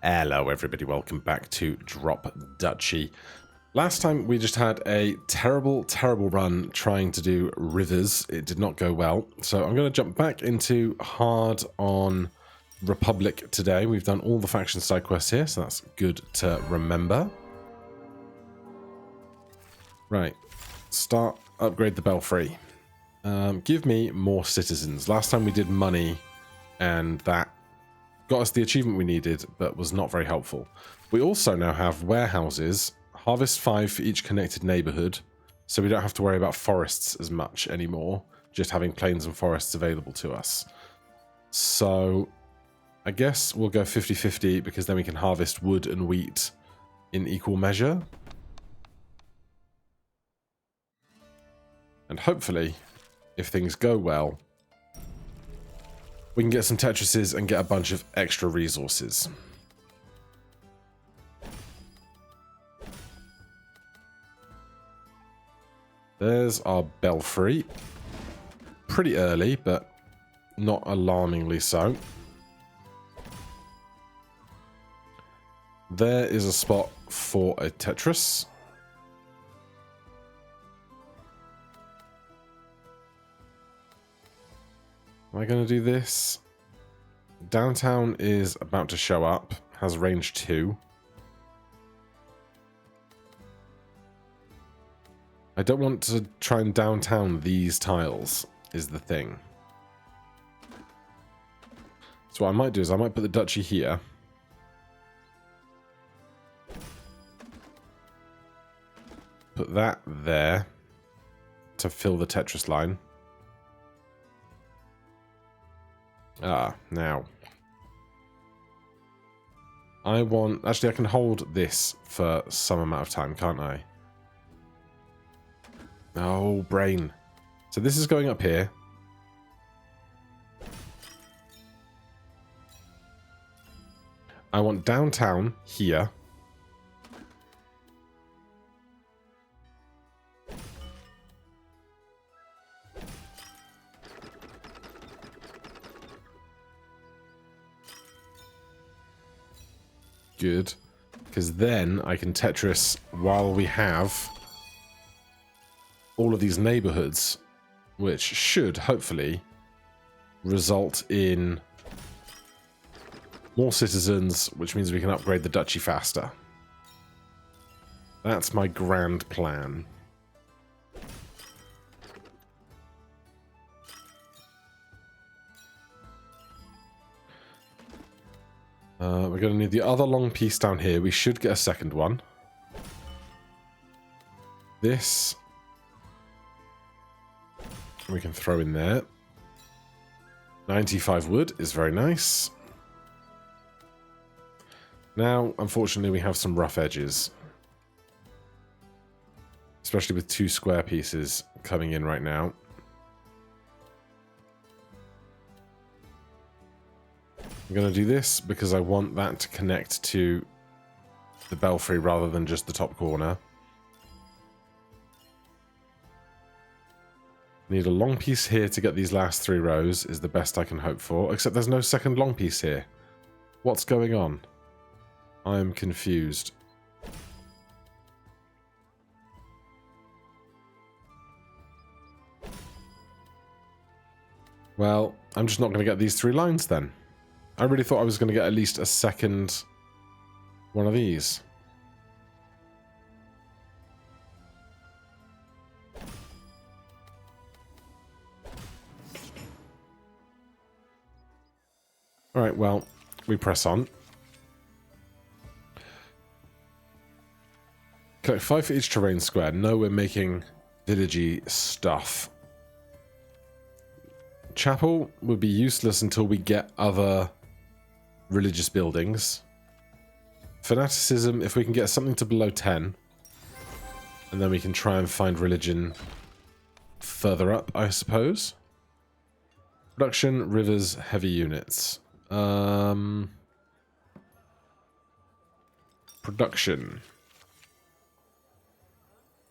Hello everybody, welcome back to Drop Duchy. Last time we just had a terrible run trying to do rivers. It did not go well, so I'm going to jump back into hard on Republic today. We've done all the faction side quests here, so that's good to remember. Right, start, upgrade the belfry. Give me more citizens. Last time we did money, and that got us the achievement we needed, but was not very helpful. We also now have warehouses, harvest 5 for each connected neighborhood, so we don't have to worry about forests as much anymore, just having plains and forests available to us. So I guess we'll go 50-50 because then we can harvest wood and wheat in equal measure. And hopefully, if things go well, we can get some Tetrises and get a bunch of extra resources. There's our belfry. Pretty early, but not alarmingly so. There is a spot for a Tetris. Am I going to do this? Downtown is about to show up. Has range 2. I don't want to try and downtown these tiles, is the thing. So what I might do is I might put the duchy here. Put that there to fill the Tetris line. Now. I want... Actually, I can hold this for some amount of time, can't I? Oh, brain. So this is going up here. I want downtown here. Good, because then I can Tetris while we have all of these neighborhoods, which should hopefully result in more citizens, which means we can upgrade the duchy faster. That's my grand plan. We're going to need the other long piece down here. We should get a second one. This we can throw in there. 95 wood is very nice. Now, unfortunately, we have some rough edges. Especially with 2 square pieces coming in right now. I'm going to do this because I want that to connect to the belfry rather than just the top corner. Need a long piece here to get these last 3 rows is the best I can hope for, except there's no second long piece here. What's going on? I'm confused. Well, I'm just not going to get these 3 lines then. I really thought I was going to get at least a second one of these. Alright, well, we press on. Collect 5 for each terrain square. No, we're making villagey stuff. Chapel would be useless until we get other religious buildings. Fanaticism, if we can get something to below 10, and then we can try and find religion further up, I suppose. Production, rivers, heavy units. Production.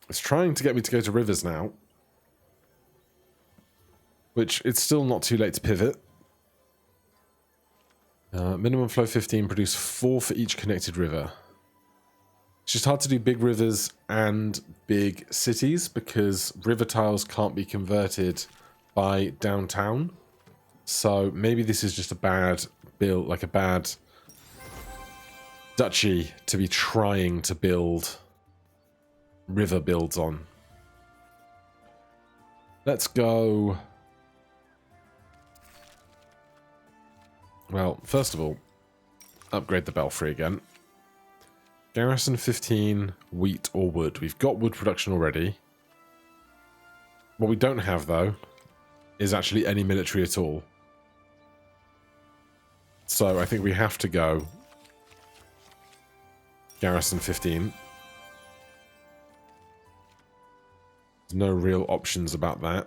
It's trying to get me to go to rivers now. Which, it's still not too late to pivot. Minimum flow 15, produce 4 for each connected river. It's just hard to do big rivers and big cities because river tiles can't be converted by downtown. So maybe this is just a bad build, like a bad duchy to be trying to build river builds on. Let's go. Well, first of all, upgrade the belfry again. Garrison 15, wheat or wood. We've got wood production already. What we don't have, though, is actually any military at all. So I think we have to go Garrison 15. There's no real options about that.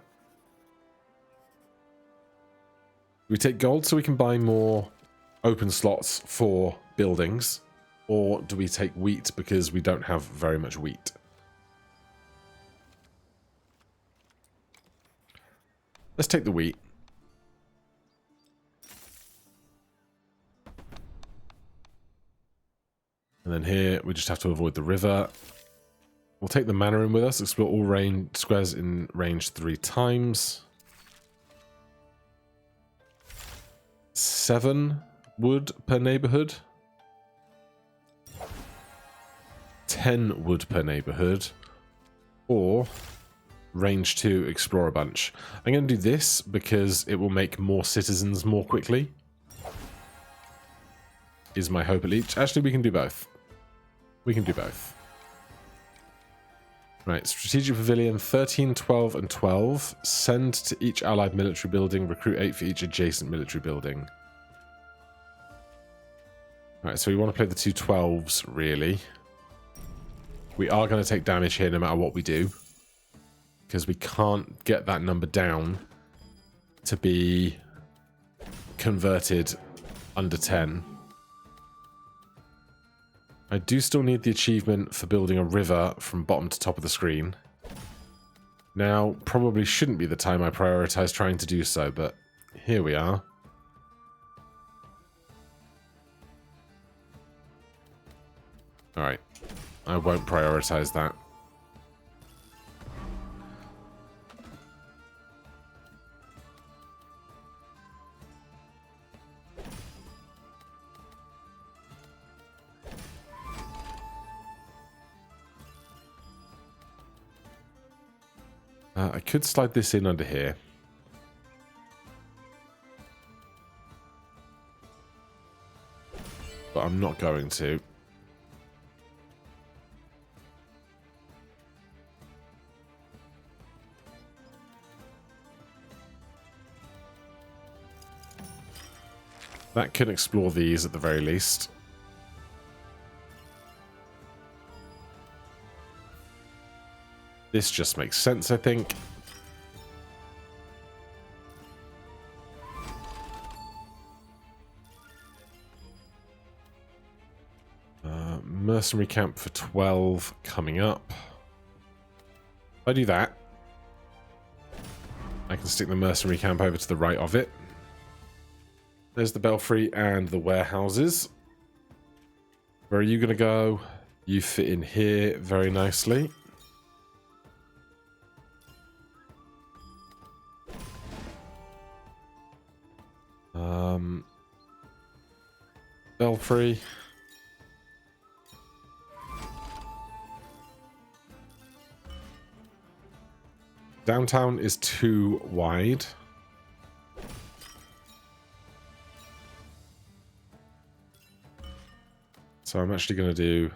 We take gold so we can buy more open slots for buildings. Or do we take wheat because we don't have very much wheat? Let's take the wheat. And then here, we just have to avoid the river. We'll take the manor in with us. Explore all range squares in range 3 times. 7 wood per neighborhood. 10 wood per neighborhood, or range 2 explore a bunch. I'm going to do this because it will make more citizens more quickly. Is my hope at least. Actually, we can do both. We can do both. Right, strategic pavilion 13, 12, and 12. Send to each allied military building. Recruit 8 for each adjacent military building. Right, so we want to play the 2 12s, really. We are going to take damage here no matter what we do. Because we can't get that number down to be converted under 10. I do still need the achievement for building a river from bottom to top of the screen. Now, probably shouldn't be the time I prioritize trying to do so, but here we are. Alright. I won't prioritize that. I could slide this in under here. But I'm not going to. That can explore these at the very least. This just makes sense, I think. Mercenary camp for 12 coming up. If I do that, I can stick the mercenary camp over to the right of it. There's the belfry and the warehouses. Where are you going to go? You fit in here very nicely. Belfry. Downtown is too wide. So I'm actually going to do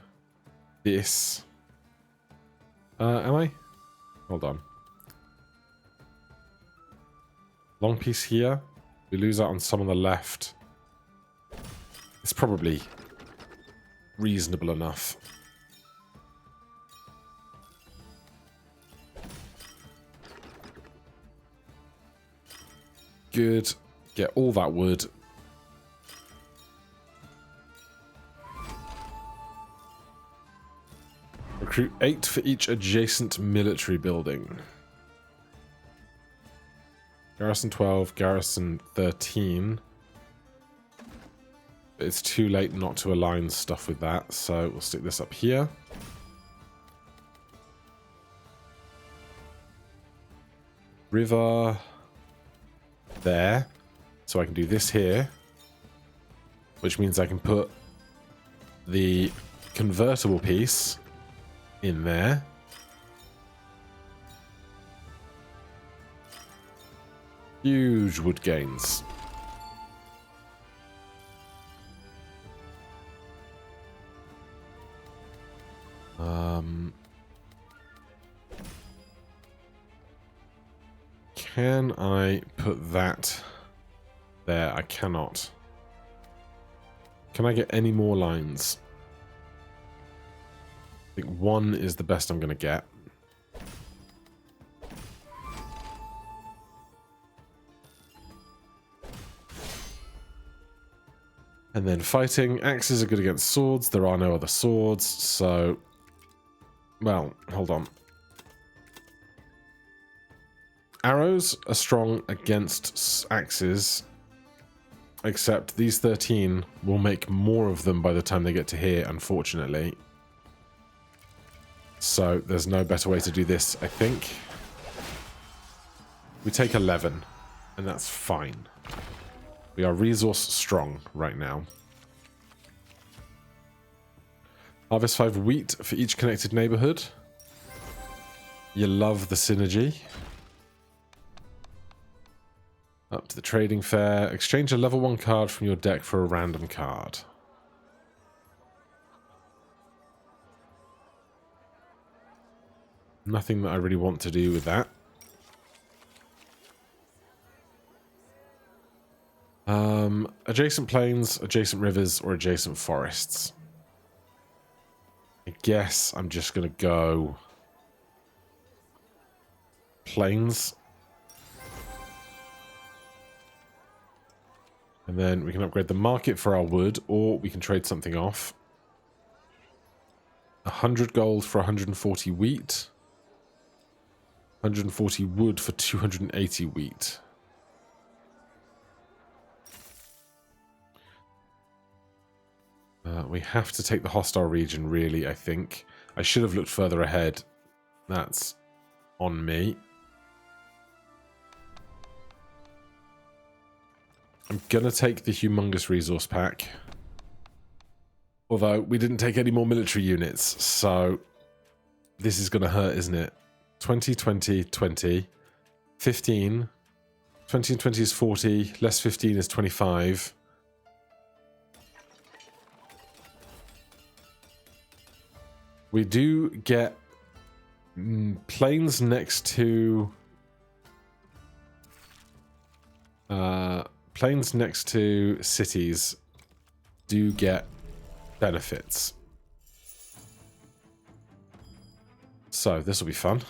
this. Am I? Hold on. Long piece here. We lose out on some on the left. It's probably reasonable enough. Good. Get all that wood. Recruit 8 for each adjacent military building. Garrison 12, Garrison 13. But it's too late not to align stuff with that, so we'll stick this up here. River there. So I can do this here, which means I can put the convertible piece in there. Huge wood gains. Can I put that there? I cannot. Can I get any more lines? I think one is the best I'm going to get. And then fighting. Axes are good against swords. There are no other swords, so... Well, hold on. Arrows are strong against axes, except these 13 will make more of them by the time they get to here, unfortunately. So there's no better way to do this, I think. We take 11, and that's fine. We are resource strong right now. Harvest 5 wheat for each connected neighborhood. You love the synergy. Up to the trading fair. Exchange a level 1 card from your deck for a random card. Nothing that I really want to do with that. Adjacent plains, adjacent rivers, or adjacent forests. I guess I'm just going to go plains. And then we can upgrade the market for our wood, or we can trade something off. 100 gold for 140 wheat. 140 wood for 280 wheat. We have to take the hostile region, really, I think. I should have looked further ahead. That's on me. I'm gonna take the humongous resource pack. Although, we didn't take any more military units, so... This is gonna hurt, isn't it? 20, 20, 20. 15. 20 and 20 is 40. Less 15 is 25. We do get plains next to... plains next to cities do get benefits. So, this will be fun.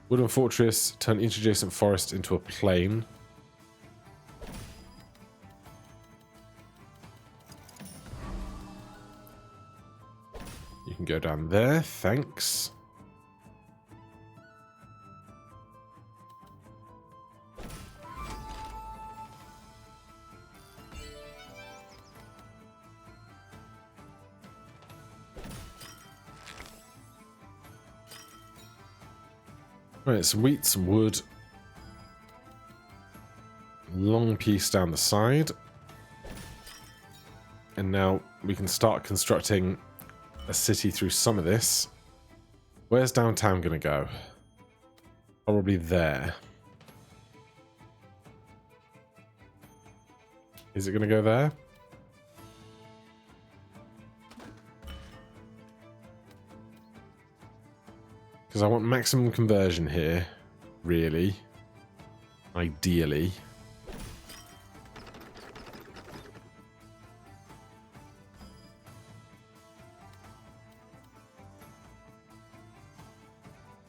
Wooden fortress, turn each adjacent forest into a plain. You can go down there, thanks. Right, some wheat, some wood. Long piece down the side. And now we can start constructing a city through some of this. Where's downtown going to go? Probably there. Is it going to go there? Because I want maximum conversion here, really. Ideally.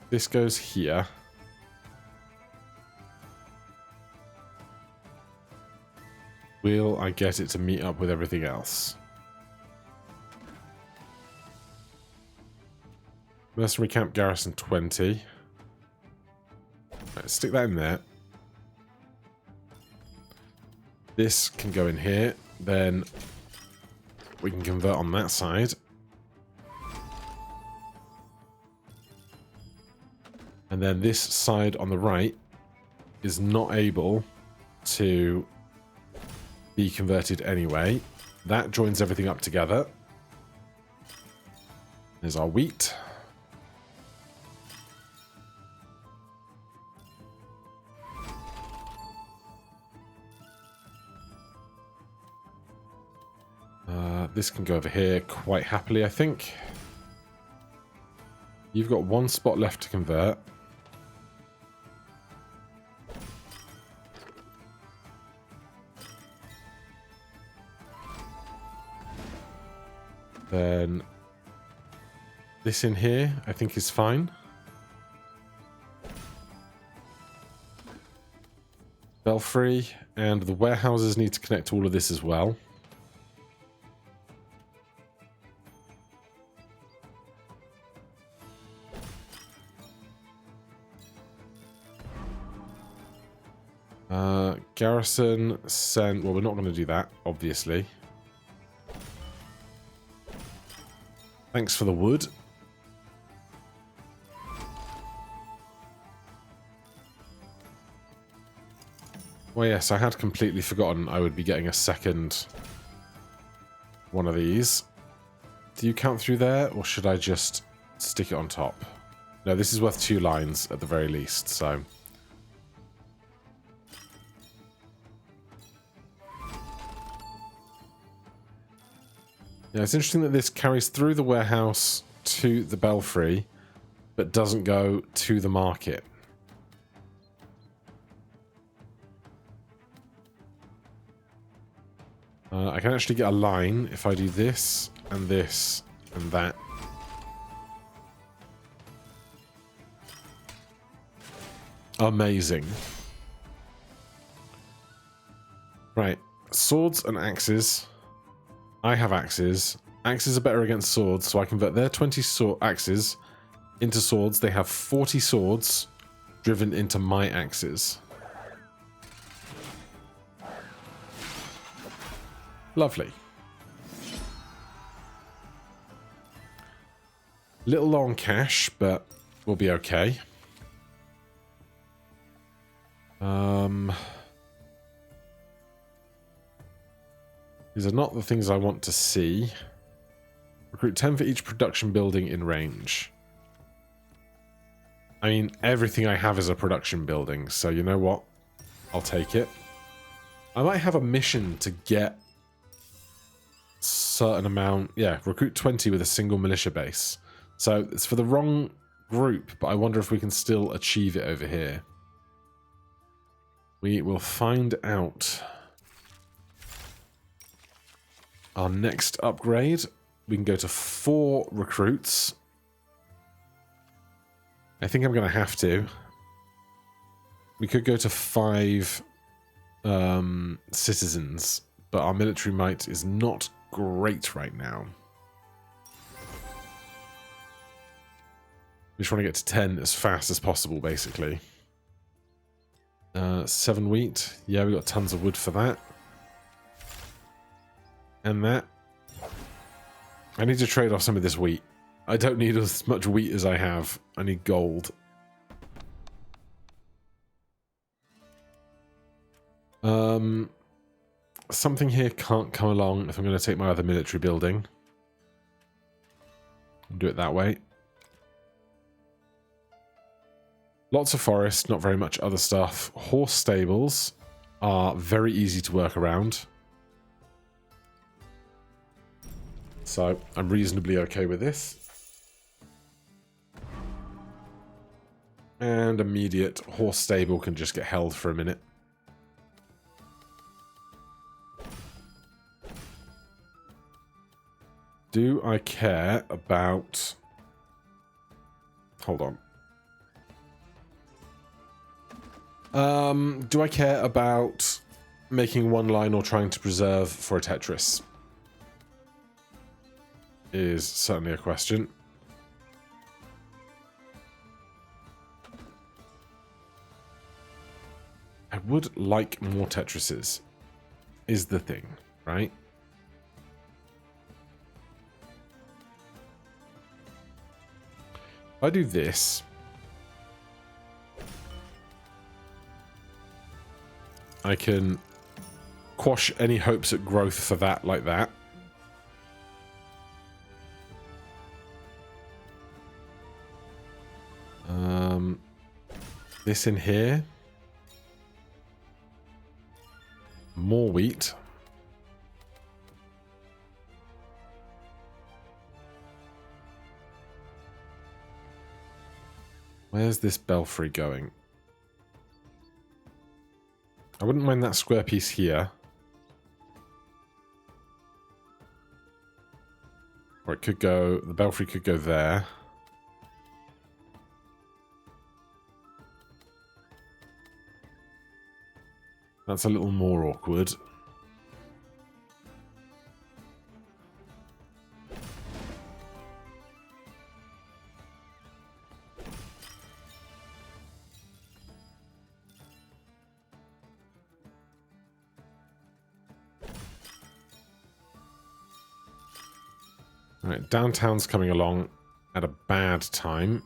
This goes here. Will I get it to meet up with everything else? Mercenary camp garrison 20. Right, stick that in there. This can go in here. Then we can convert on that side. And then this side on the right is not able to be converted anyway. That joins everything up together. There's our wheat. This can go over here quite happily, I think. You've got one spot left to convert. Then this in here, I think, is fine. Belfry, and the warehouses need to connect to all of this as well. Garrison, send... Well, we're not going to do that, obviously. Thanks for the wood. Well, yes, I had completely forgotten I would be getting a second one of these. Do you count through there, or should I just stick it on top? No, this is worth 2 lines at the very least, so... Yeah, it's interesting that this carries through the warehouse to the belfry, but doesn't go to the market. I can actually get a line if I do this, and this, and that. Amazing. Right, swords and axes. I have axes. Axes are better against swords, so I convert their 20 axes into swords. They have 40 swords driven into my axes. Lovely. Little low on cash, but we'll be okay. These are not the things I want to see. Recruit 10 for each production building in range. I mean, everything I have is a production building, so you know what? I'll take it. I might have a mission to get certain amount. Yeah, recruit 20 with a single militia base. So it's for the wrong group, but I wonder if we can still achieve it over here. We will find out. Our next upgrade, we can go to 4 recruits. I think I'm going to have to. We could go to 5 citizens, but our military might is not great right now. We just want to get to 10 as fast as possible, basically. 7 wheat. Yeah, we got tons of wood for that. And that. I need to trade off some of this wheat. I don't need as much wheat as I have. I need gold. Something here can't come along if I'm going to take my other military building. Do it that way. Lots of forest, not very much other stuff. Horse stables are very easy to work around. So I'm reasonably okay with this. And immediate horse stable can just get held for a minute. Do I care about... Hold on. Do I care about making one line or trying to preserve for a Tetris? Is certainly a question. I would like more Tetrises, is the thing, right? If I do this, I can quash any hopes at growth for that like that. This in here. More wheat. Where's this belfry going? I wouldn't mind that square piece here. Or it could go, the belfry could go there. That's a little more awkward. Alright, downtown's coming along at a bad time.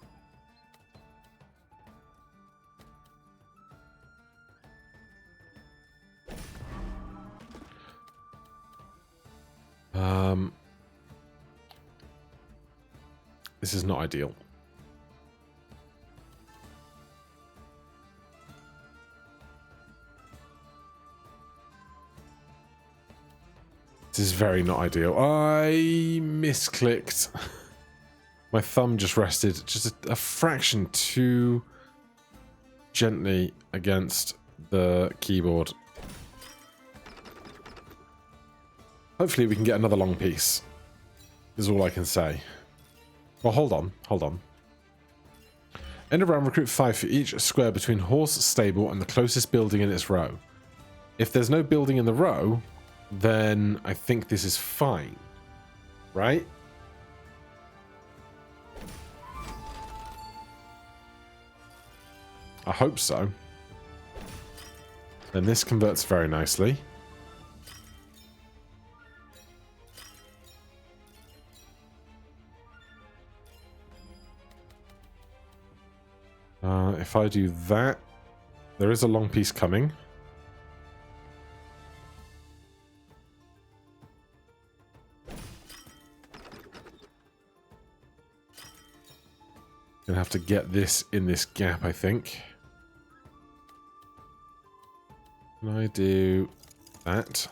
This is not ideal. This is very not ideal. I misclicked. My thumb just rested just a fraction too gently against the keyboard. Hopefully we can get another long piece, is all I can say. Well, hold on, hold on. End of round, recruit 5 for each square between horse, stable, and the closest building in its row. If there's no building in the row, then I think this is fine, right? I hope so. Then this converts very nicely. If I do that, there is a long piece coming. Gonna have to get this in this gap, I think. Can I do that?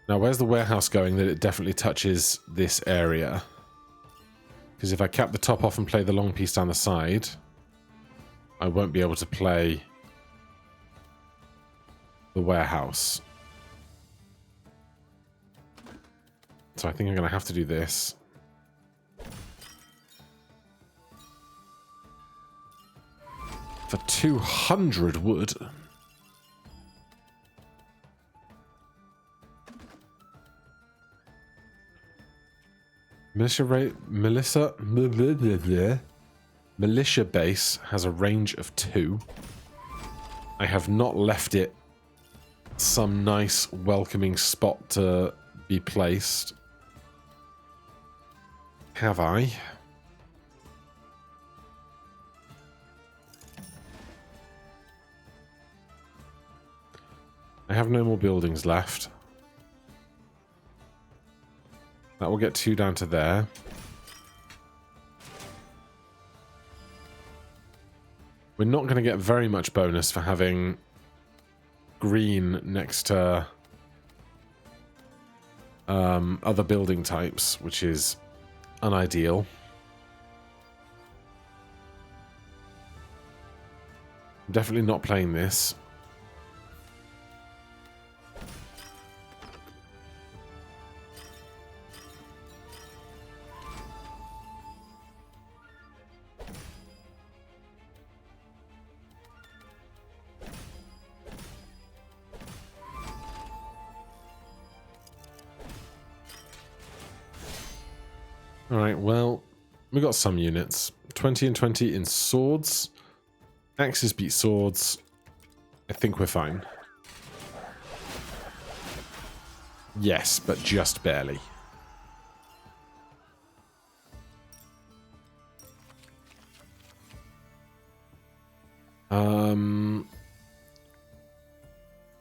Now, where's the warehouse going that it definitely touches this area? Because if I cap the top off and play the long piece down the side, I won't be able to play the warehouse. So I think I'm going to have to do this. For 200 wood. Militia base has a range of 2. I have not left it some nice welcoming spot to be placed. Have I? I have no more buildings left. That will get 2 down to there. We're not going to get very much bonus for having green next to other building types, which is unideal. I'm definitely not playing this. Alright, well, we got some units. 20 and 20 in swords. Axes beat swords. I think we're fine. Yes, but just barely.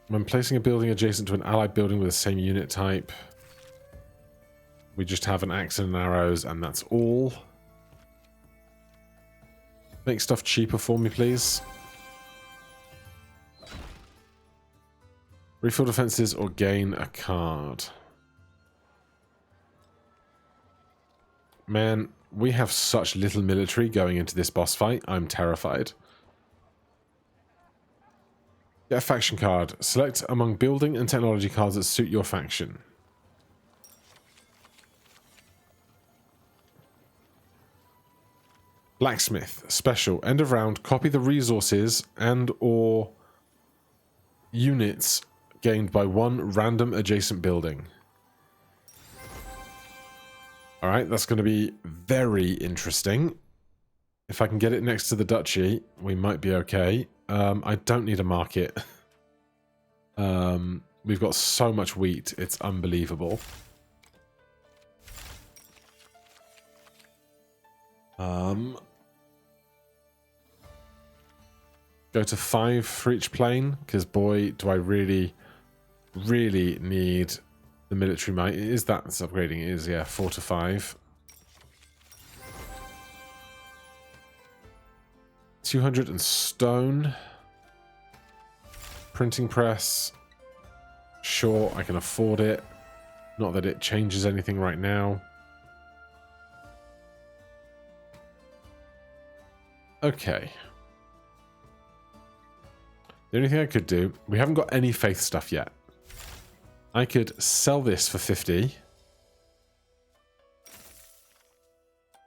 When placing a building adjacent to an allied building with the same unit type, we just have an axe and arrows, and that's all. Make stuff cheaper for me, please. Refill defenses or gain a card. Man, we have such little military going into this boss fight. I'm terrified. Get a faction card. Select among building and technology cards that suit your faction. Blacksmith. Special. End of round. Copy the resources and or units gained by one random adjacent building. Alright, that's going to be very interesting. If I can get it next to the Duchy, we might be okay. I don't need a market. We've got so much wheat, it's unbelievable. Go to 5 for each plane, because boy, do I really, really need the military might. Is that it's upgrading? It is, yeah, 4 to 5. 200 and stone. Printing press. Sure, I can afford it. Not that it changes anything right now. Okay. The only thing I could do, we haven't got any faith stuff yet. I could sell this for 50.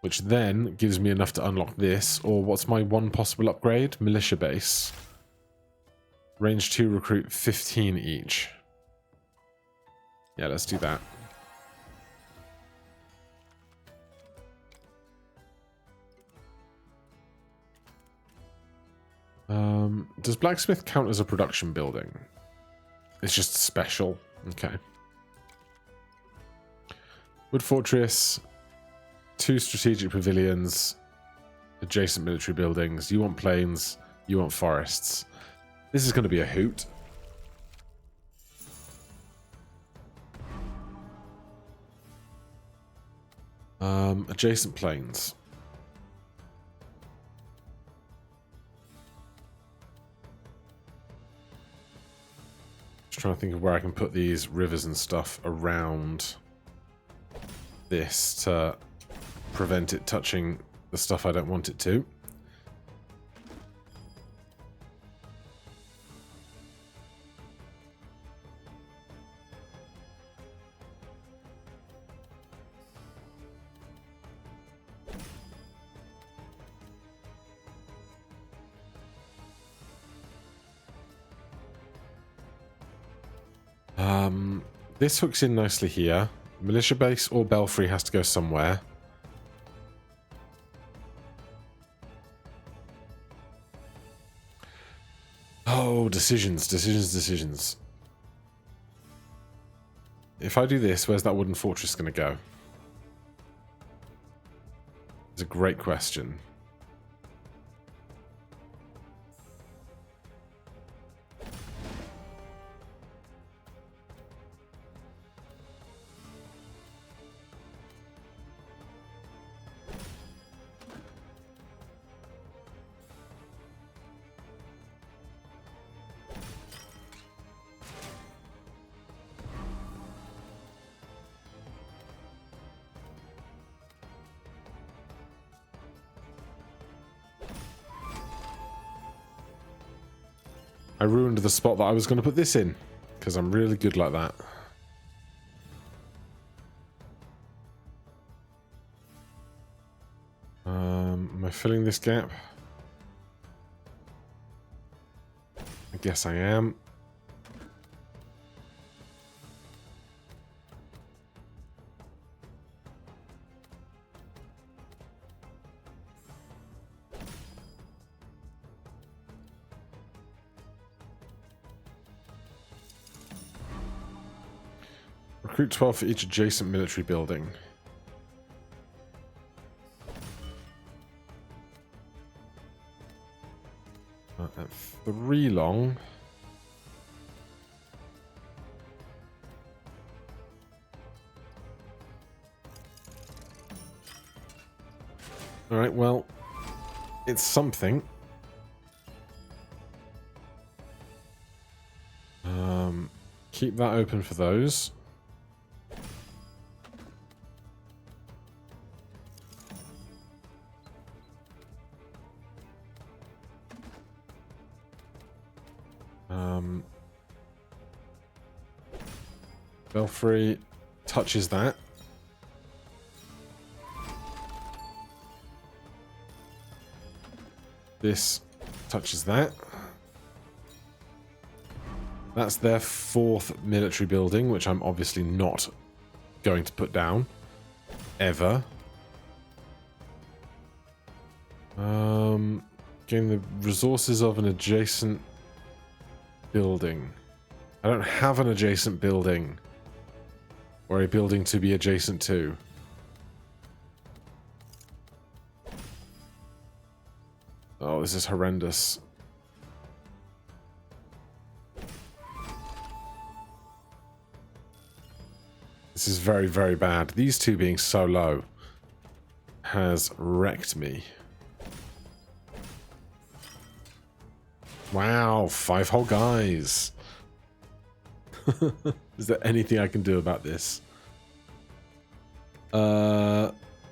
Which then gives me enough to unlock this. Or what's my one possible upgrade? Militia base. Range 2 recruit 15 each. Yeah, let's do that. Does Blacksmith count as a production building? It's just special. Okay. Wood Fortress. 2 strategic pavilions. Adjacent military buildings. You want plains. You want forests. This is going to be a hoot. Adjacent plains. Just trying to think of where I can put these rivers and stuff around this to prevent it touching the stuff I don't want it to. This hooks in nicely here. Militia base or belfry has to go somewhere. Oh, decisions. If I do this, where's that wooden fortress going to go? It's a great question. I ruined the spot that I was going to put this in, because I'm really good like that. Am I filling this gap? I guess I am. Recruit 12 for each adjacent military building. At 3 long. Alright, well, it's something. Keep that open for those. Belfry touches that. This touches that. That's their 4th military building, which I'm obviously not going to put down. Ever. Getting the resources of an adjacent building. I don't have an adjacent building. Or a building to be adjacent to. Oh, this is horrendous. This is very, very bad. These two being so low has wrecked me. Wow, 5 whole guys. Is there anything I can do about this?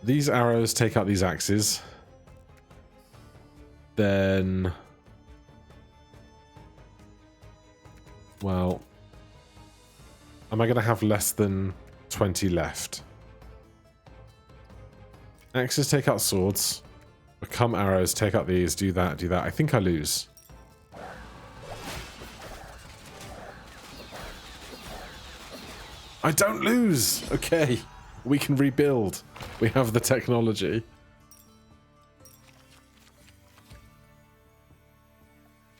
These arrows take out these axes. Then... well... am I going to have less than 20 left? Axes take out swords. Become arrows, take out these, do that, do that. I think I lose. I don't lose! Okay. We can rebuild. We have the technology.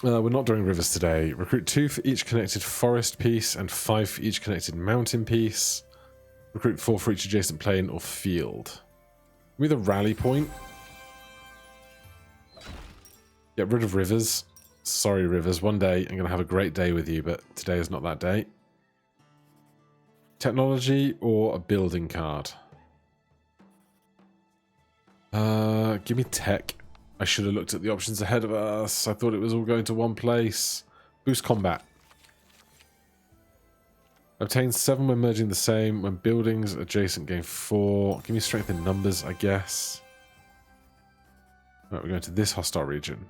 We're not doing rivers today. Recruit 2 for each connected forest piece and 5 for each connected mountain piece. Recruit 4 for each adjacent plain or field. With a rally point. Get rid of rivers. Sorry, rivers. One day I'm going to have a great day with you, but today is not that day. Technology or a building card? Give me tech. I should have looked at the options ahead of us. I thought it was all going to one place. Boost combat. Obtain 7 when merging the same. When buildings adjacent gain 4. Give me strength in numbers, I guess. Right, we're going to this hostile region.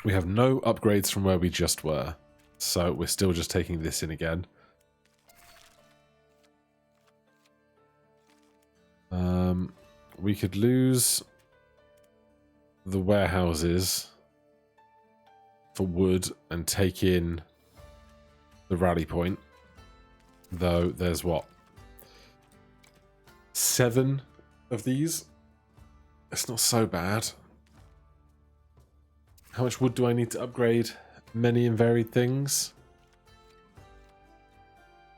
We have no upgrades from where we just were. So we're still just taking this in again. We could lose the warehouses for wood and take in the rally point. Though there's what? 7 of these? It's not so bad. How much wood do I need to upgrade? Many and varied things.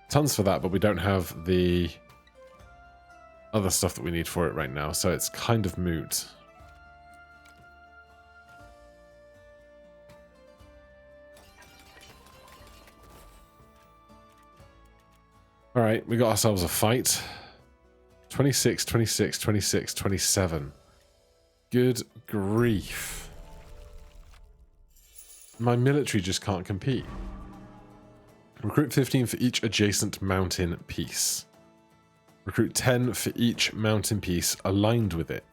Tons for that, but we don't have the other stuff that we need for it right now, so it's kind of moot. Alright, we got ourselves a fight. 26, 26, 26, 27. Good grief. My military just can't compete. Recruit 15 for each adjacent mountain piece. Recruit 10 for each mountain piece aligned with it.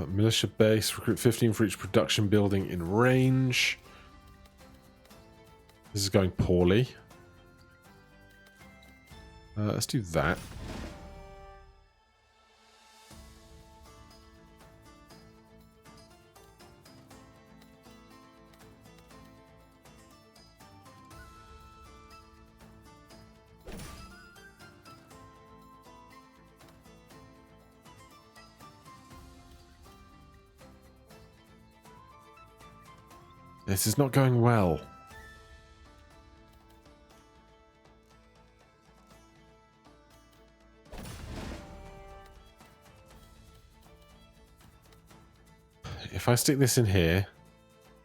Militia base, recruit 15 for each production building in range. This is going poorly. Let's do that. This is not going well. If I stick this in here,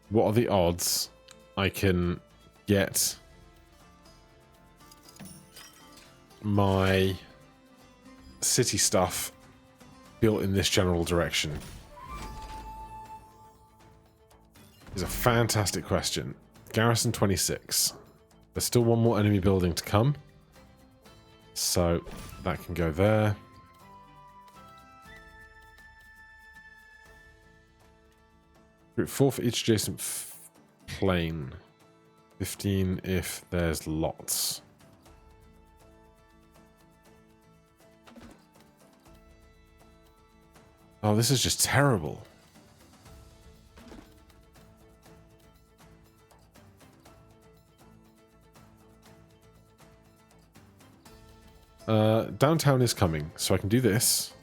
what are the odds I can get my city stuff built in this general direction? Is a fantastic question. Garrison 26. There's still one more enemy building to come, so that can go there. Group 4 for each adjacent plane. 15 if there's lots. Oh, this is just terrible. Downtown is coming, so I can do this.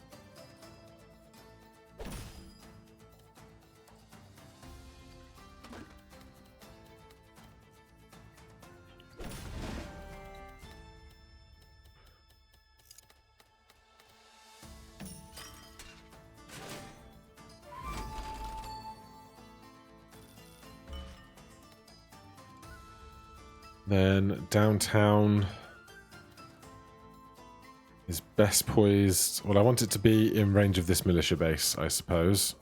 Then downtown is best poised. Well, I want it to be in range of this militia base, I suppose.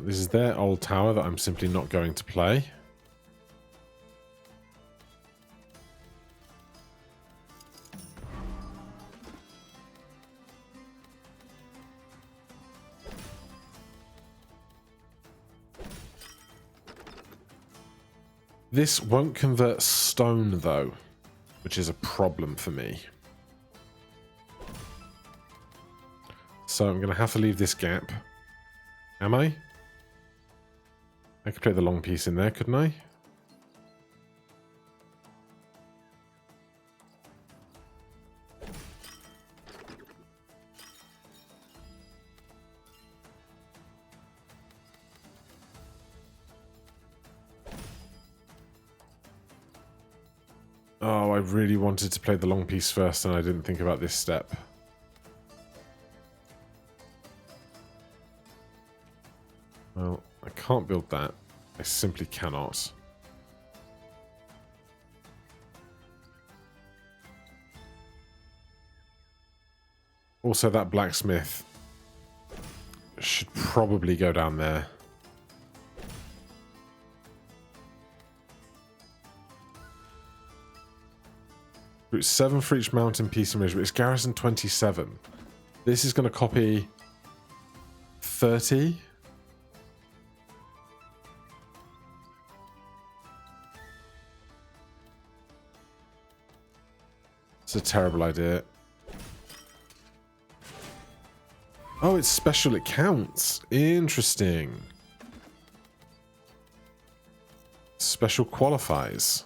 This is their old tower that I'm simply not going to play. This won't convert stone, though, which is a problem for me. So I'm going to have to leave this gap. Am I? I could play the long piece in there, couldn't I? Oh, I really wanted to play the long piece first and I didn't think about this step. Well, I can't build that. I simply cannot. Also, that blacksmith should probably go down there. Route 7 for each mountain piece and ridge, but it's garrison 27. This is going to copy 30. It's a terrible idea. Oh, it's special, it counts. Interesting. Special qualifies.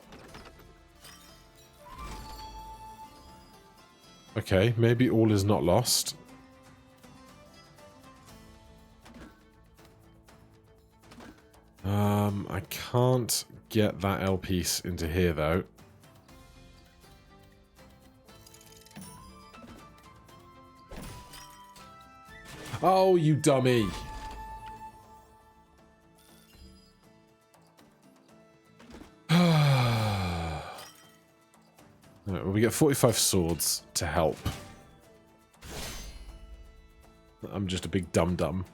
Okay, maybe all is not lost. I can't get that L piece into here, though. Oh, you dummy! Well, we get 45 swords to help. I'm just a big dum-dum.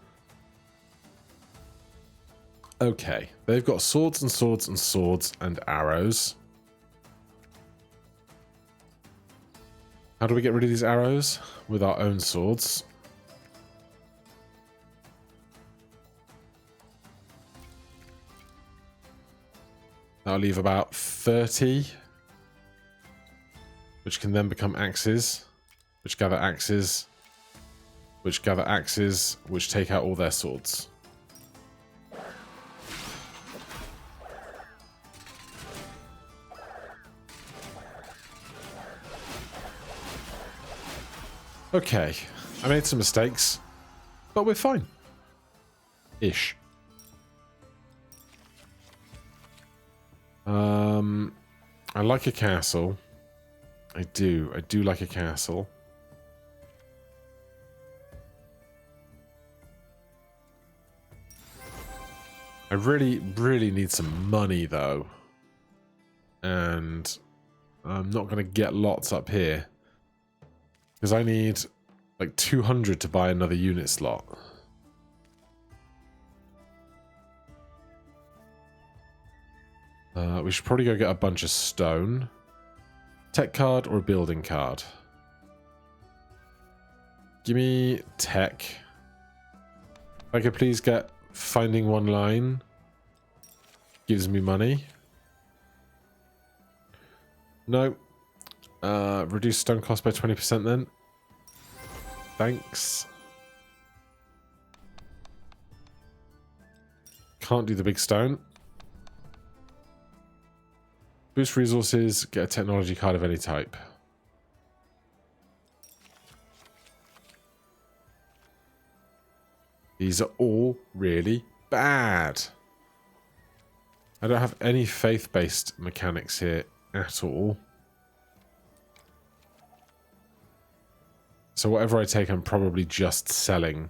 Okay, they've got swords and swords and swords and arrows. How do we get rid of these arrows? With our own swords. I'll leave about 30. Which can then become axes. Which gather axes. Which gather axes. Which take out all their swords. Okay, I made some mistakes, but we're fine. Ish. I like a castle. I do like a castle. I really need some money though. And I'm not going to get lots up here. Because I need like 200 to buy another unit slot. We should probably go get a bunch of stone. Tech card or a building card? Give me tech. If I could please get finding one line. Gives me money. No. Reduce stone cost by 20% then. Thanks. Can't do the big stone. Boost resources, get a technology card of any type. These are all really bad. I don't have any faith-based mechanics here at all. So whatever I take, I'm probably just selling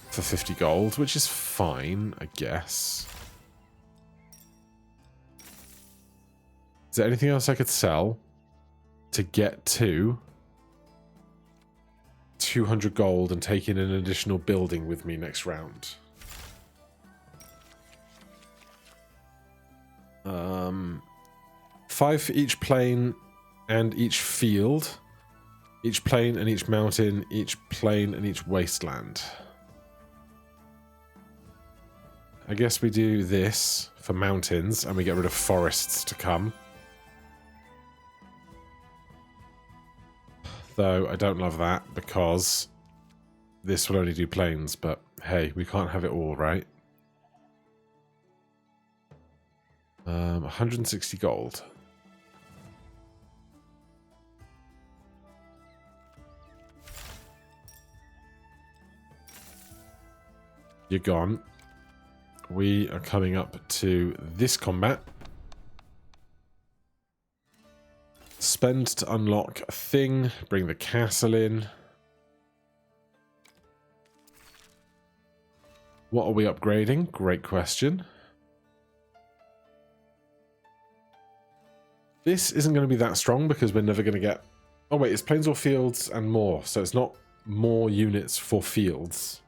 for 50 gold, which is fine, I guess. Is there anything else I could sell to get to 200 gold and take in an additional building with me next round? 5 for each plain and each field. Each plain and each mountain, each plain and each wasteland. I guess we do this for mountains and we get rid of forests to come. Though I don't love that because this will only do plains, but hey, we can't have it all, right? 160 gold. You're gone. We are coming up to this combat. Spend to unlock a thing. Bring the castle in. What are we upgrading? Great question. This isn't going to be that strong because we're never going to get... Oh wait, it's plains or fields and more. So it's not more units for fields.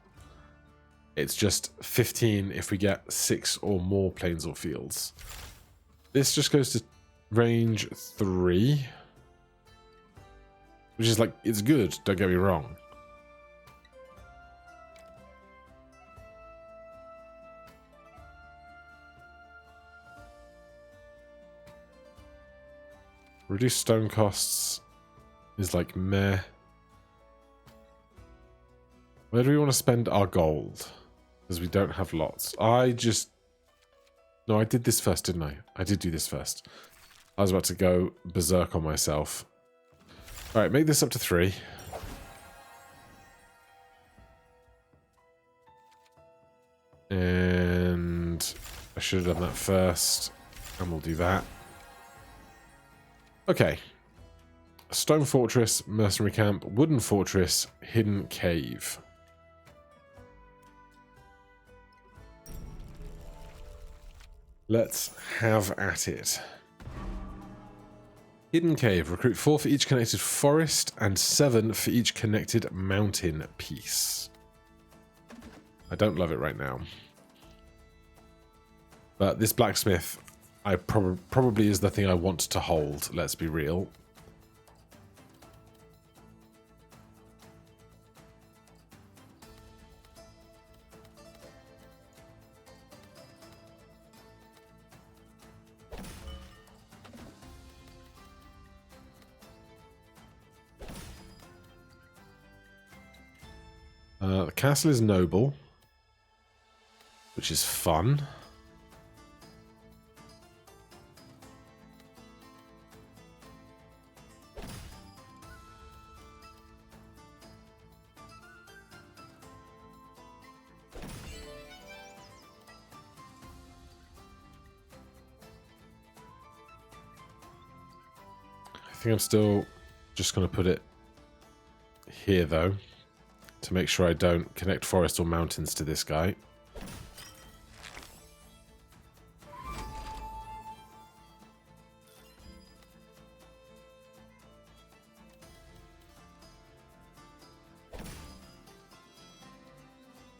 It's just 15 if we get 6 or more plains or fields. This just goes to range 3. Which is like, it's good, don't get me wrong. Reduce stone costs is like meh. Where do we want to spend our gold? Because we don't have lots. No, I did this first, didn't I? I did do this first. I was about to go berserk on myself. Alright, make this up to 3. And I should have done that first. And we'll do that. Okay. Stone fortress, mercenary camp, wooden fortress, hidden cave. Let's have at it. Hidden cave. Recruit 4 for each connected forest and 7 for each connected mountain piece. I don't love it right now. But this blacksmith probably is the thing I want to hold, let's be real. The castle is noble, which is fun. think I'm still just going to put it here, though, to make sure I don't connect forest or mountains to this guy.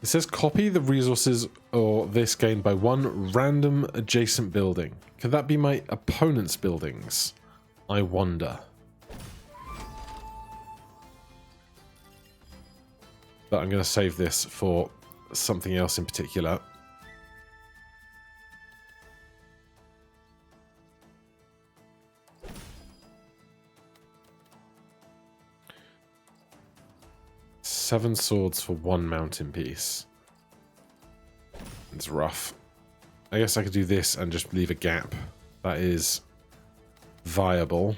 It says copy the resources or this gained by one random adjacent building. Could that be my opponent's buildings? I wonder. But I'm going to save this for something else in particular. Seven swords for one mountain piece. It's rough. I guess I could do this and just leave a gap. That is viable.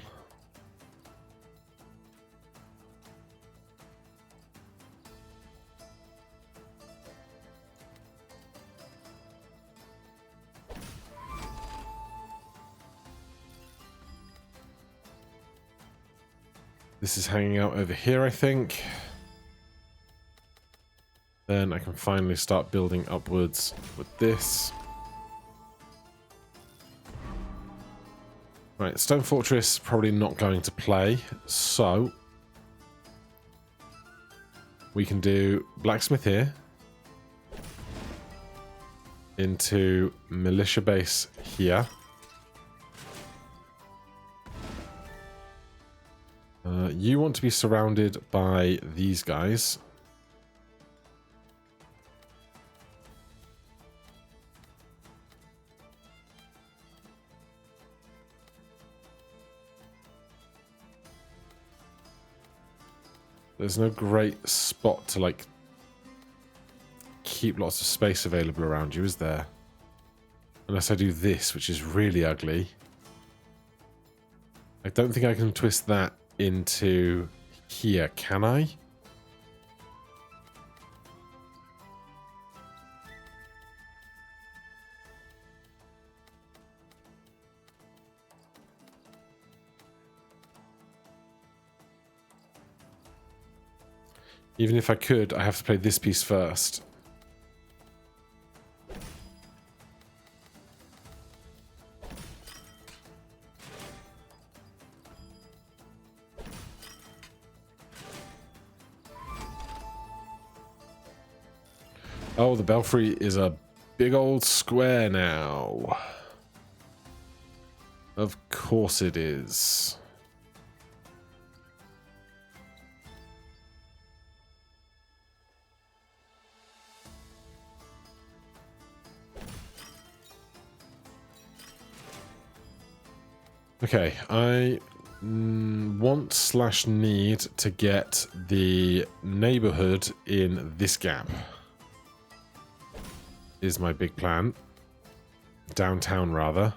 This is hanging out over here, I think. Then I can finally start building upwards with this. Right, Stone Fortress probably not going to play, so we can do Blacksmith here into Militia Base here. You want to be surrounded by these guys. There's no great spot to, like, keep lots of space available around you, is there? Unless I do this, which is really ugly. I don't think I can twist that into here, can I? Even if I could, I have to play this piece first. Oh, the belfry is a big old square now. Of course it is. Okay, I want/need to get the neighborhood in this gap. Is my big plan. Downtown, rather.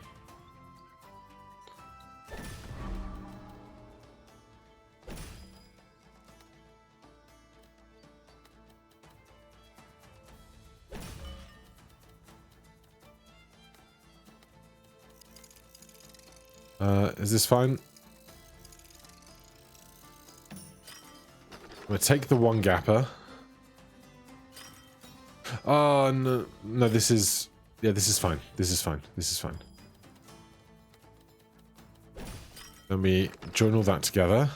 Is this fine? I'm going to take the one gapper. Oh, no, no, this is... Yeah, this is fine. This is fine. This is fine. Let me join all that together.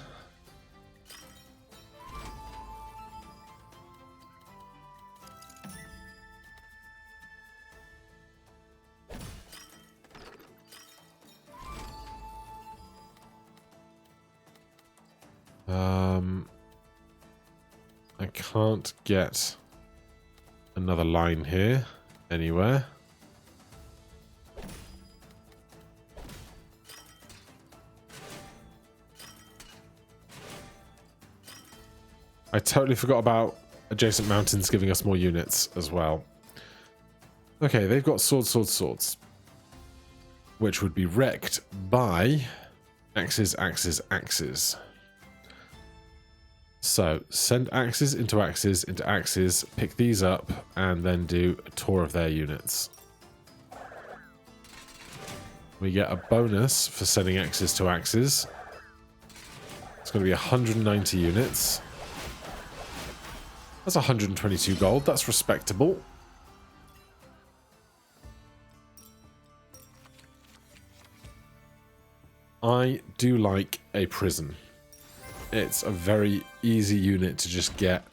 I can't get another line here anywhere. I totally forgot about adjacent mountains giving us more units as well. Okay, they've got swords, which would be wrecked by axes. So, send axes into axes, pick these up, and then do a tour of their units. We get a bonus for sending axes to axes. going to be 190 units. That's 122 gold. That's respectable. I do like a prison. It's a very easy unit to just get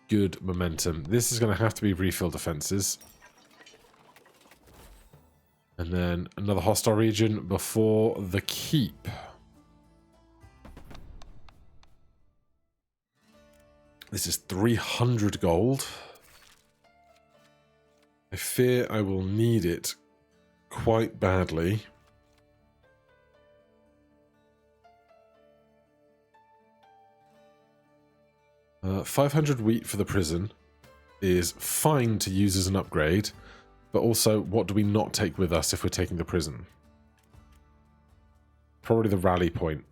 good momentum. This is going to have to be refill defenses. And then another hostile region before the keep. This is 300 gold. I fear I will need it quite badly. Uh, 500 wheat for the prison is fine to use as an upgrade, but also what do we not take with us if we're taking the prison? Probably the rally point.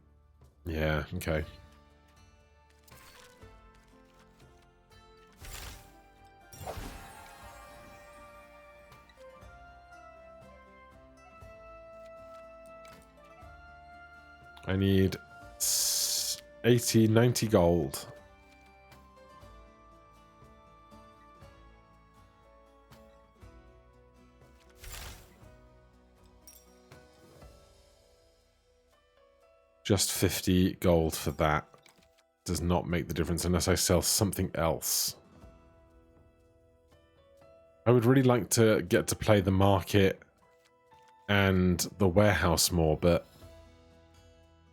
Yeah, okay. I need 80, 90 gold. Just 50 gold for that does not make the difference unless I sell something else. I would really like to get to play the market and the warehouse more, but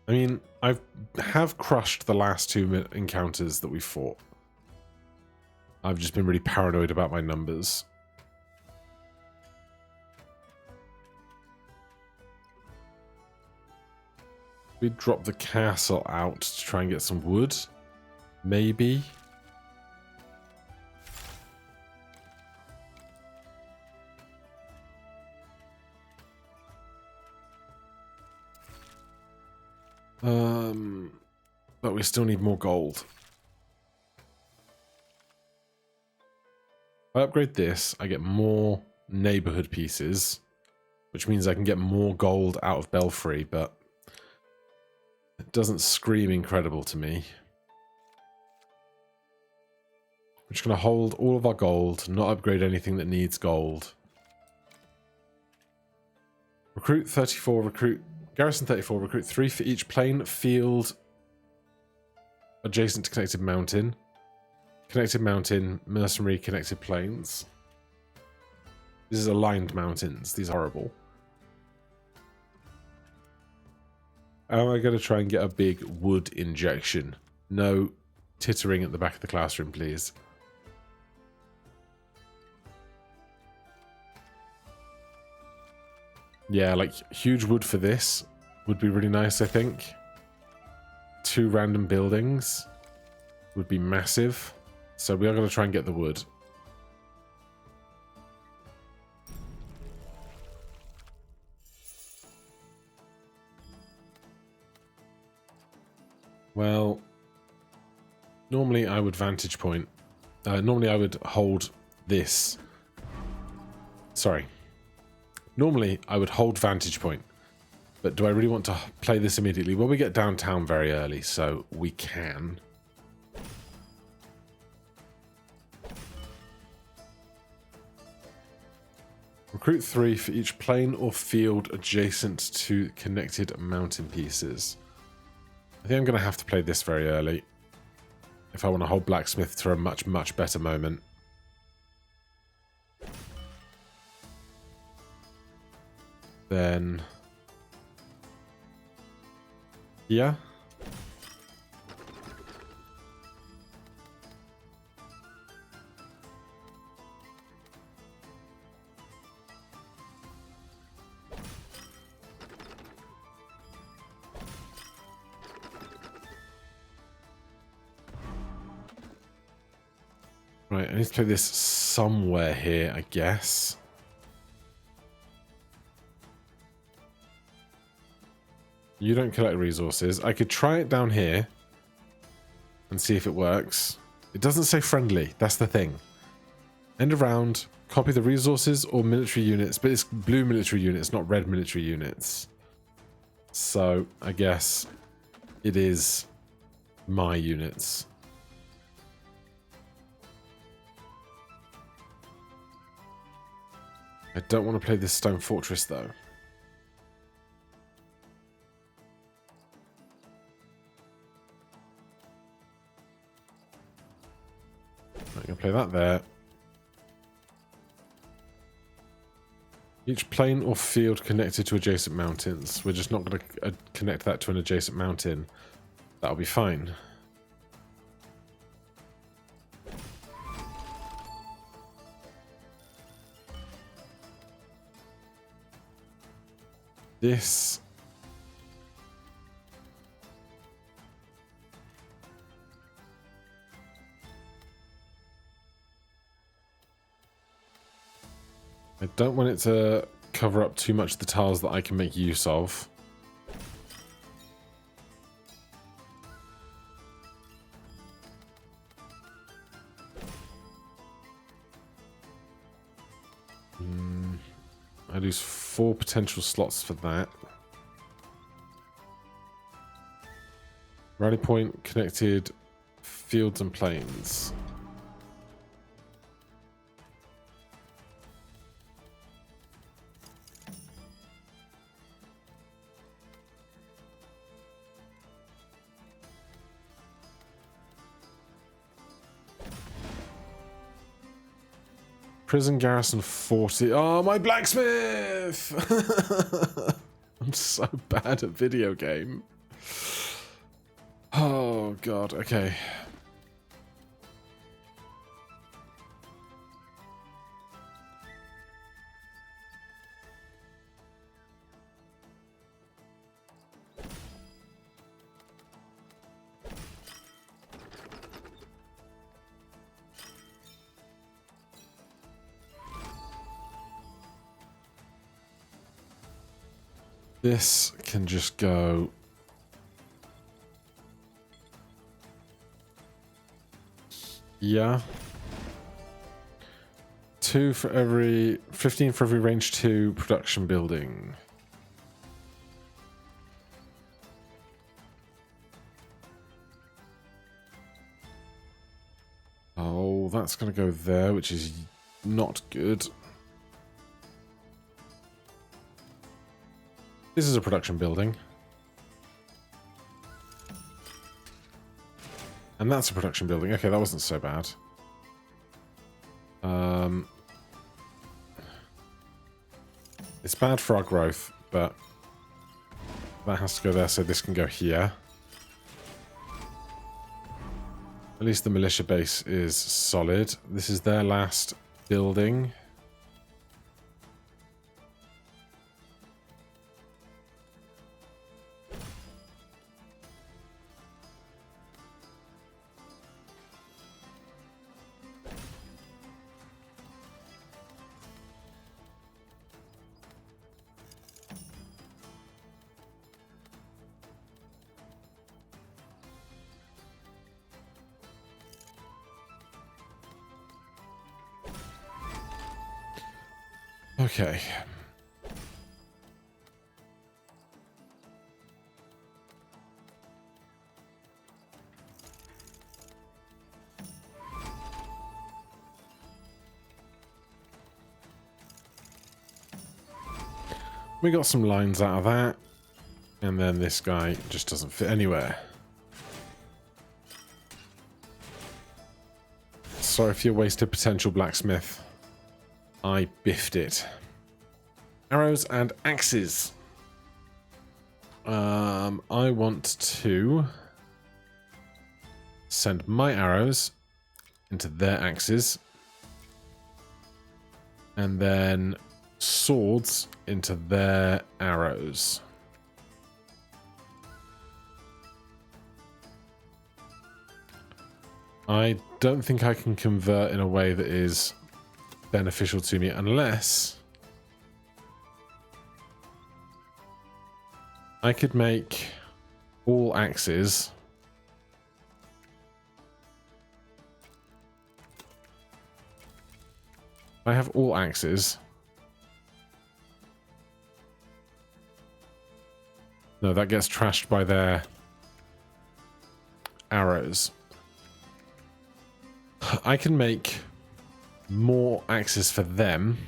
I mean, I have crushed the last two encounters that we fought. I've just been really paranoid about my numbers. We drop the castle out to try and get some wood. Maybe. But we still need more gold. If I upgrade this, I get more neighborhood pieces, which means I can get more gold out of Belfry, but it doesn't scream incredible to me. We're just going to hold all of our gold, not upgrade anything that needs gold. Recruit 34, recruit Garrison 34, recruit 3 for each plain, field, adjacent to connected mountain, mercenary, connected plains. This is aligned mountains. These are horrible. How am I going to try and get a big wood injection? No tittering at the back of the classroom, please. Yeah, like huge wood for this would be really nice, I think. 2 random buildings would be massive. So we are going to try and get the wood. Well, normally I would vantage point. Normally I would hold this. Sorry. Normally, I would hold vantage point, but do I really want to play this immediately? Well, we get downtown very early, so we can. Recruit 3 for each plain or field adjacent to connected mountain pieces. I think I'm going to have to play this very early if I want to hold Blacksmith to a much, much better moment. Then, yeah. Right, I need to play this somewhere here, I guess. You don't collect resources. I could try it down here and see if it works. It doesn't say friendly. That's the thing. End of round. Copy the resources or military units. But it's blue military units, not red military units. So, I guess it is my units. I don't want to play this stone fortress though. I'm going to play that there. Each plain or field connected to adjacent mountains. We're just not going to connect that to an adjacent mountain. That'll be fine. This... I don't want it to cover up too much of the tiles that I can make use of. I lose 4 potential slots for that. Rally point connected fields and plains. Prison garrison 40. Oh, my blacksmith! I'm so bad at video game. Oh, God. Okay. This can just go... Yeah. 2 for every... 15 for every range 2 production building. Oh, that's going to go there, which is not good. This is a production building. And that's a production building. Okay, that wasn't so bad. It's bad for our growth, but that has to go there, so this can go here. At least the militia base is solid. This is their last building. Okay. We got some lines out of that. And then this guy just doesn't fit anywhere. Sorry for your wasted potential, Blacksmith. I biffed it. Arrows and axes. I want to send my arrows into their axes. And then swords into their arrows. I don't think I can convert in a way that is beneficial to me unless I could make all axes I have all axes. No, that gets trashed by their arrow arrows. I can make more axes for them.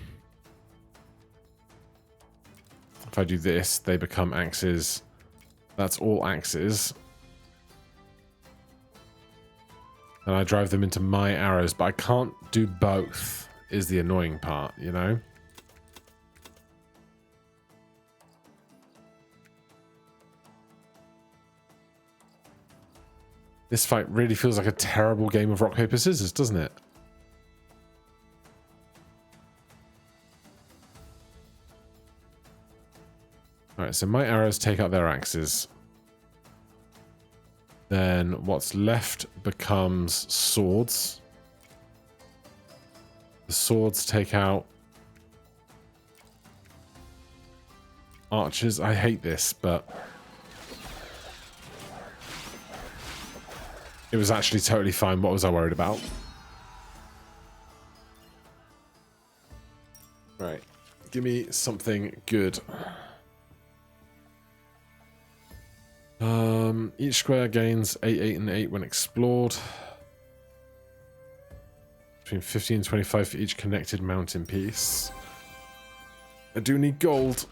If I do this, they become axes. That's all axes. And I drive them into my arrows, but I can't do both, is the annoying part, you know? This fight really feels like a terrible game of rock, paper, scissors, doesn't it? Alright, so my arrows take out their axes. Then what's left becomes swords. The swords take out archers. I hate this, but it was actually totally fine. What was I worried about? Right. Give me something good. Each square gains 8, 8, and 8 when explored. Between 15 and 25 for each connected mountain piece. I do need gold.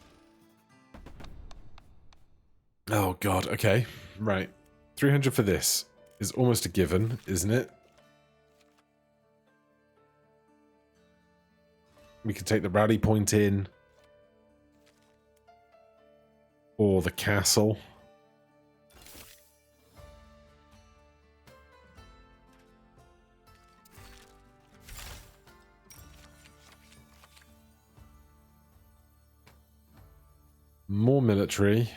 Oh god, okay. Right. 300 for this is almost a given, isn't it? We could take the rally point in. Or the castle. More military.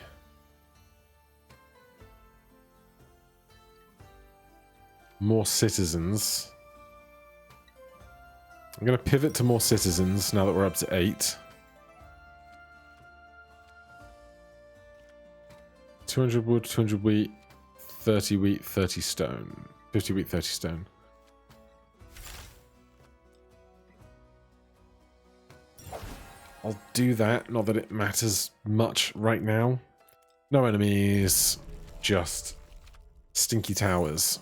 More citizens. I'm going to pivot to more citizens now that we're up to 8. 200 wood, 200 wheat, 30 wheat, 30 stone. 50 wheat, 30 stone. I'll do that, not that it matters much right now. No enemies, just stinky towers.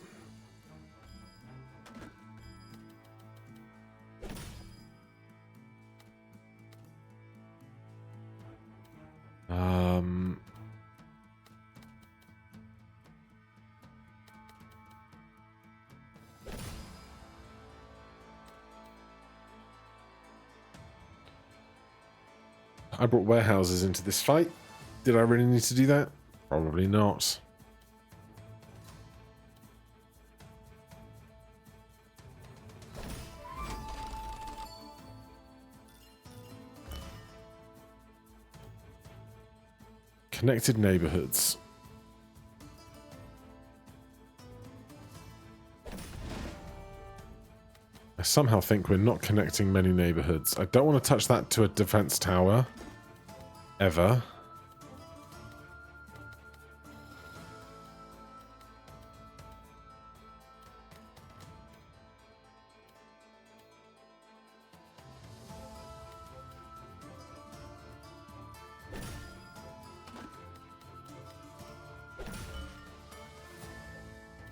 I brought warehouses into this fight. Did I really need to do that? Probably not. Connected neighborhoods. I somehow think we're not connecting many neighborhoods. I don't want to touch that to a defense tower. Ever.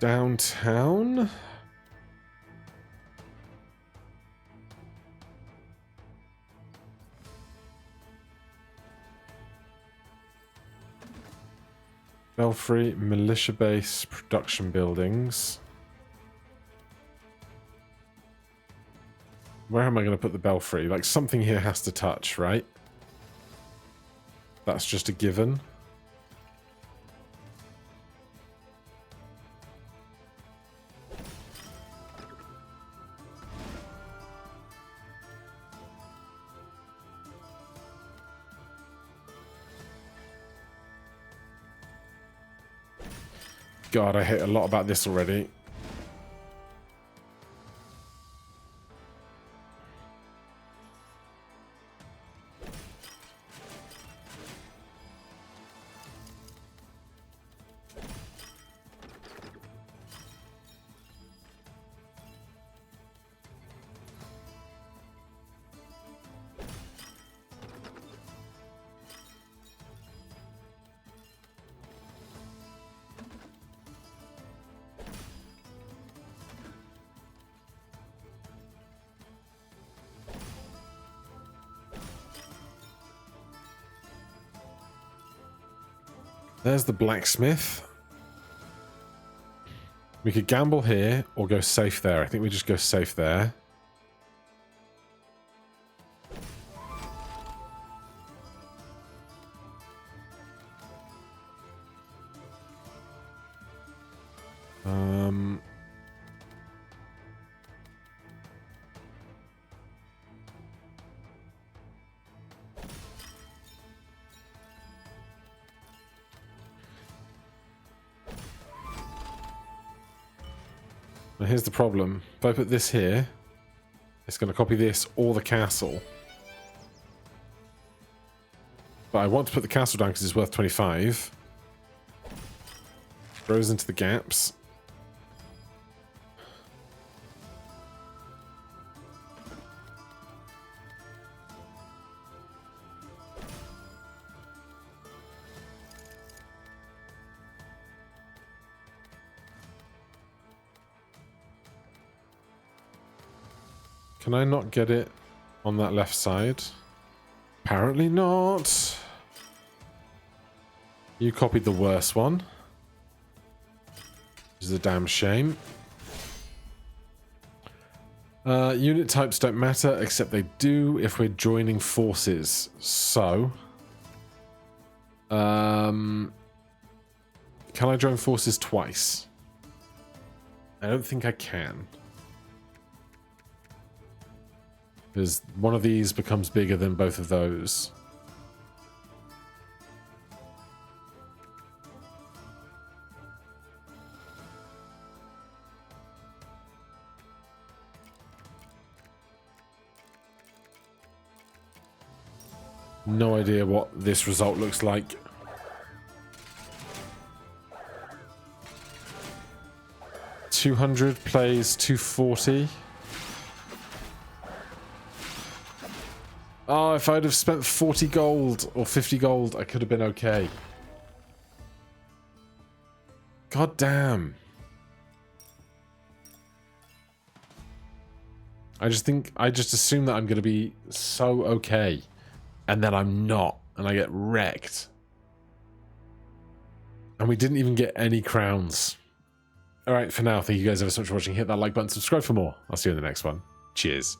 Downtown? Belfry, militia base, production buildings. Where am I going to put the belfry? Like, something here has to touch, right? That's just a given. God, I hate a lot about this already. There's the blacksmith. We could gamble here or go safe there. I think we just go safe there. Now here's the problem. If I put this here, it's going to copy this or the castle. But I want to put the castle down because it's worth 25. Throws into the gaps. Can I not get it on that left side? Apparently not. You copied the worst one. Which is a damn shame. Unit types don't matter, except they do if we're joining forces. So... can I join forces twice? I don't think I can. Because one of these becomes bigger than both of those. No idea what this result looks like. $200 plays 240. Oh, if I'd have spent 40 gold or 50 gold, I could have been okay. God damn. I just assume that I'm going to be so okay. And then I'm not. And I get wrecked. And we didn't even get any crowns. Alright, for now, thank you guys ever so much for watching. Hit that like button, subscribe for more. I'll see you in the next one. Cheers.